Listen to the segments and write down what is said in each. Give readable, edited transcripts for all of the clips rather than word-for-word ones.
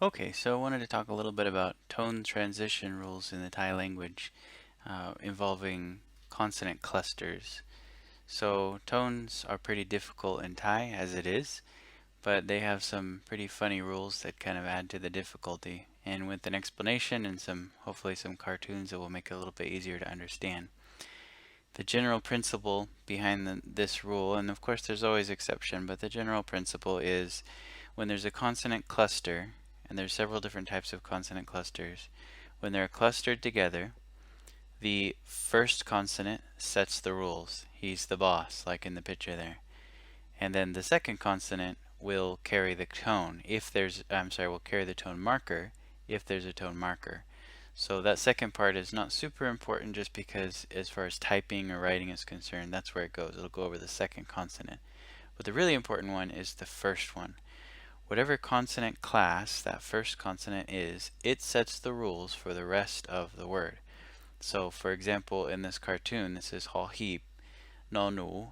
Okay, so I wanted to talk a little bit about tone transition rules in the Thai language involving consonant clusters. So tones are pretty difficult in Thai as it is, but they have some pretty funny rules that kind of add to the difficulty. And with an explanation and hopefully some cartoons, it will make it a little bit easier to understand. The general principle behind this rule, and of course there's always exception, but the general principle is when there's a consonant cluster, and there's several different types of consonant clusters, when they're clustered together, the first consonant sets the rules. He's the boss, like in the picture there. And then the second consonant will carry the tone will carry the tone marker if there's a tone marker. So that second part is not super important just because as far as typing or writing is concerned, that's where it goes. It'll go over the second consonant. But the really important one is the first one. Whatever consonant class that first consonant is, it sets the rules for the rest of the word. So for example, in this cartoon, this is hall heap, no nu,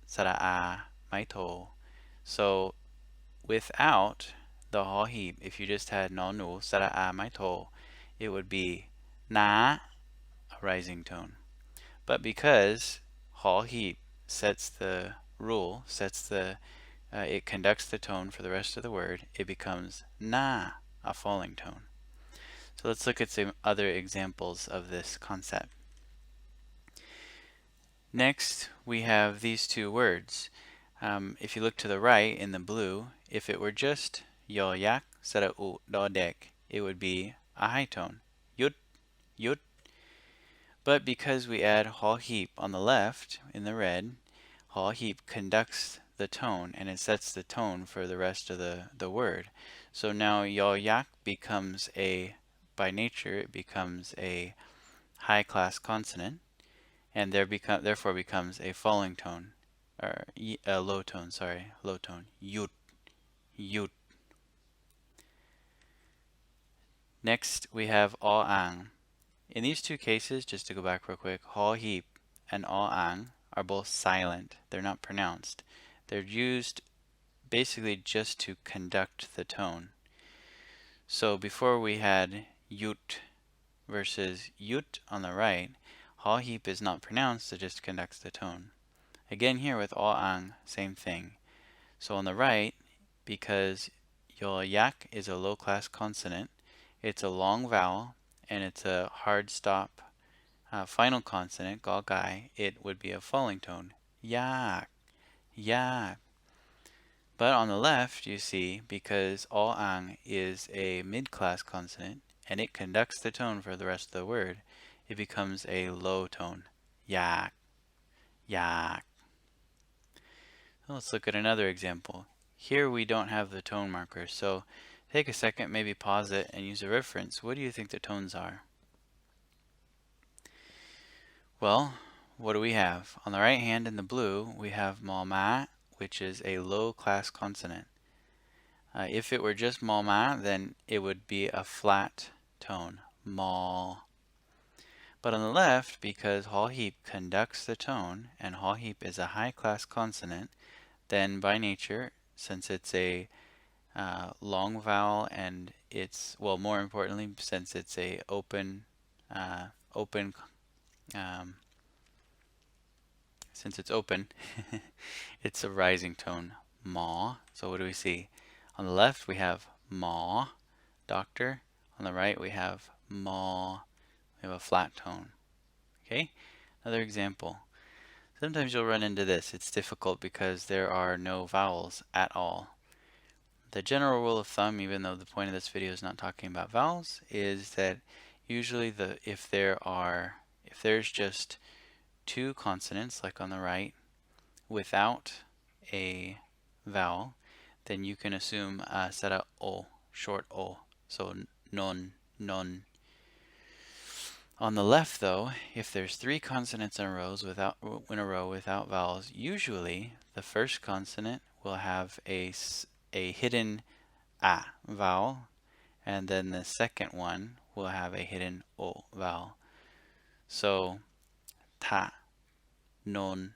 sara'a, maito. So without the hall heap, if you just had no nu, sara'a, maito, it would be na, a rising tone. But because hall heap sets the rule, it conducts the tone for the rest of the word, it becomes na, a falling tone. So let's look at some other examples of this concept. Next, we have these two words. If you look to the right in the blue, if it were just yoyak, sara'u, dodek, it would be a high tone, yut, yut. But because we add hall heap on the left in the red, hall heap conducts the tone and it sets the tone for the rest of the word. So now yoyak becomes by nature, it becomes a high class consonant and therefore becomes a falling tone, or a low tone, low tone, yut, yut. Next we have all ang. In these two cases, just to go back real quick, hall heap and all ang are both silent. They're not pronounced. They're used basically just to conduct the tone. So before we had yut versus yut on the right, hall heap is not pronounced, it just conducts the tone. Again here with all ang, same thing. So on the right, because yoyak is a low class consonant, it's a long vowel and it's a hard stop final consonant, galgai, it would be a falling tone, yak, yak. But on the left, you see, because all ang is a mid-class consonant and it conducts the tone for the rest of the word, it becomes a low tone, yak, yak. Let's look at another example. Here we don't have the tone marker, so take a second, maybe pause it and use a reference. What do you think the tones are? Well, what do we have? On the right hand in the blue, we have ma, which is a low class consonant. If it were just ma, then it would be a flat tone, ma. But on the left, because hall heap conducts the tone, and hall heap is a high class consonant, then by nature, since it's a long vowel and more importantly, since it's a since it's open, it's a rising tone, ma. So what do we see? On the left we have ma, doctor. On the right we have ma. We have a flat tone. Okay, another example. Sometimes you'll run into this. It's difficult because there are no vowels at all. The general rule of thumb, even though the point of this video is not talking about vowels, is that usually if there's just two consonants, like on the right, without a vowel, then you can assume sara o, short o, so non, non. On the left, though, if there's three consonants in a row without vowels, usually the first consonant will have a hidden a vowel, and then the second one will have a hidden o vowel. So ta, non.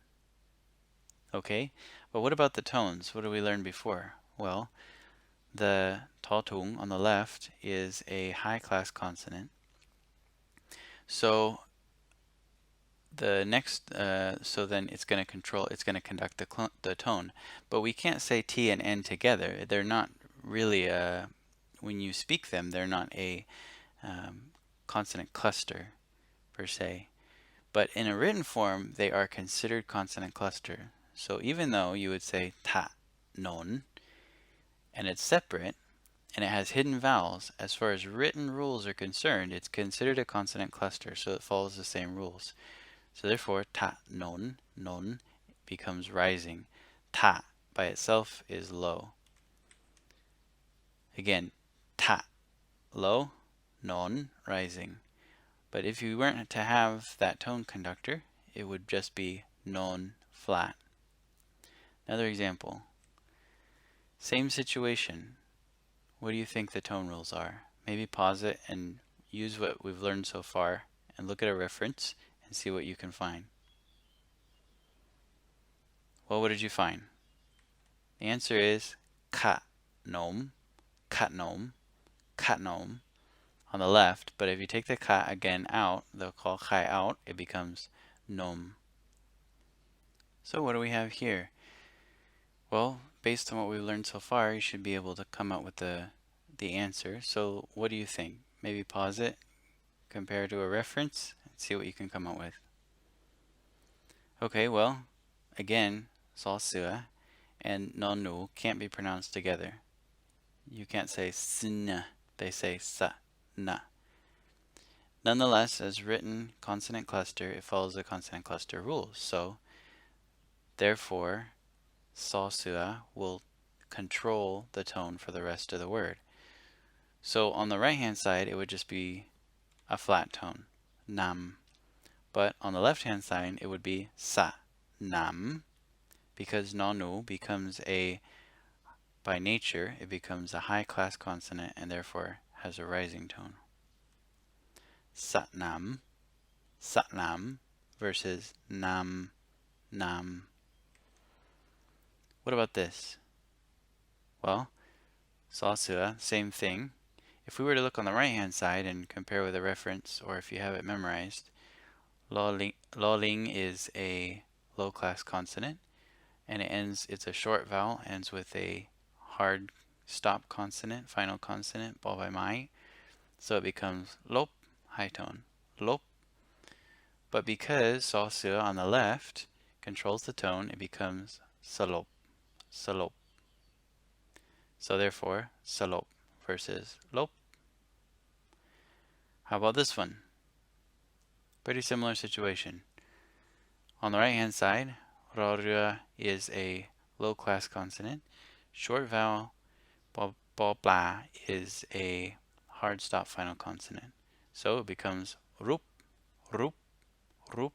Okay, but what about the tones? What did we learn before? Well, the tatung on the left is a high class consonant. So the next, so then it's going to conduct the tone. But we can't say T and N together. They're not really, when you speak them, they're not a consonant cluster per se. But in a written form, they are considered consonant cluster. So even though you would say ta, non, and it's separate, and it has hidden vowels, as far as written rules are concerned, it's considered a consonant cluster, so it follows the same rules. So therefore, ta, non, non becomes rising. Ta by itself is low. Again, ta, low, non, rising. But if you weren't to have that tone conductor, it would just be non, flat. Another example. Same situation. What do you think the tone rules are? Maybe pause it and use what we've learned so far and look at a reference and see what you can find. Well, what did you find? The answer is kat nome, kat nome, kat nome on the left, but if you take the ka again out, they'll call chai out, it becomes nome. So what do we have here? Well, based on what we've learned so far, you should be able to come up with the answer. So what do you think? Maybe pause it, compare it to a reference, and see what you can come up with. Okay, well, again, saw sua and nonu can't be pronounced together. You can't say sna, they say sa, na. Nonetheless, as written consonant cluster, it follows the consonant cluster rules. So, therefore, saw sua will control the tone for the rest of the word. So on the right hand side, it would just be a flat tone, nam. But on the left hand side, it would be sa, nam, because nonu becomes by nature, it becomes a high class consonant and therefore has a rising tone. Satnam, satnam versus nam, nam. What about this? Well, sasua, same thing. If we were to look on the right hand side and compare with a reference, or if you have it memorized, loling is a low class consonant, and it's a short vowel, ends with a hard stop consonant, final consonant, ball by mai. So it becomes lop, high tone, lop. But because sasua on the left controls the tone, it becomes salop, salop. So therefore, salop versus lop. How about this one? Pretty similar situation. On the right hand side, rorua is a low class consonant. Short vowel, bla is a hard stop final consonant. So it becomes rup, rup, rup.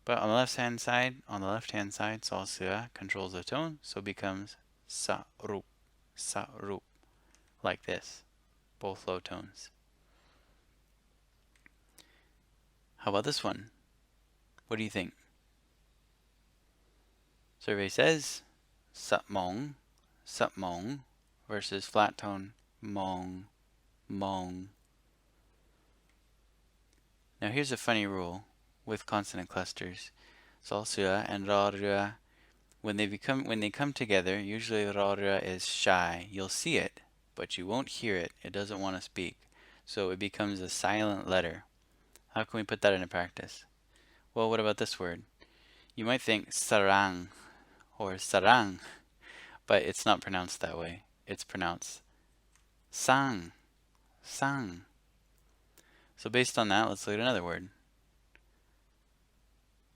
But on the left hand side, sasua controls the tone, so it becomes sa, rup, like this. Both low tones. How about this one? What do you think? Survey says Sup Mon versus flat tone mong, mong. Now here's a funny rule with consonant clusters. Salsua and rarua, when they come together, usually rarua is shy. You'll see it, but you won't hear it. It doesn't want to speak. So it becomes a silent letter. How can we put that into practice? Well, what about this word? You might think sarang or sarang, but it's not pronounced that way. It's pronounced sang, sang. So based on that, let's look at another word.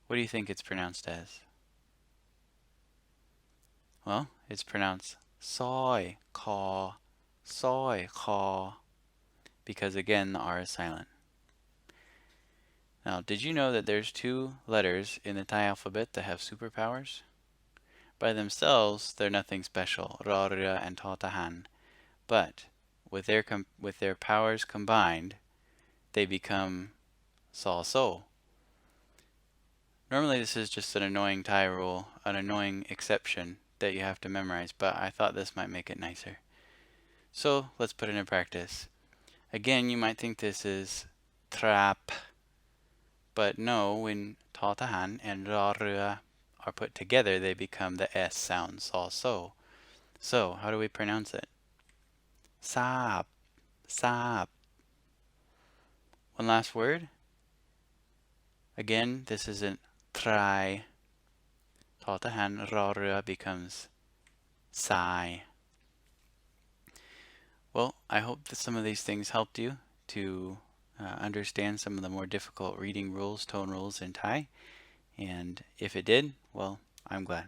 What do you think it's pronounced as? Well, it's pronounced soy, caw, because again, the R is silent. Now, did you know that there's 2 letters in the Thai alphabet that have superpowers? By themselves, they're nothing special, rarua and tautahan. But with their powers combined, they become so. Normally, this is just an annoying Thai rule, an annoying exception that you have to memorize, but I thought this might make it nicer. So let's put it in practice. Again, you might think this is trap, but no, when ta tahan and ra rua are put together, they become the S sounds also. So how do we pronounce it? Sap, sap. One last word. Again, this isn't try. Ta tahan ra rua becomes sigh. Well, I hope that some of these things helped you to understand some of the more difficult reading rules, tone rules in Thai. And if it did, well, I'm glad.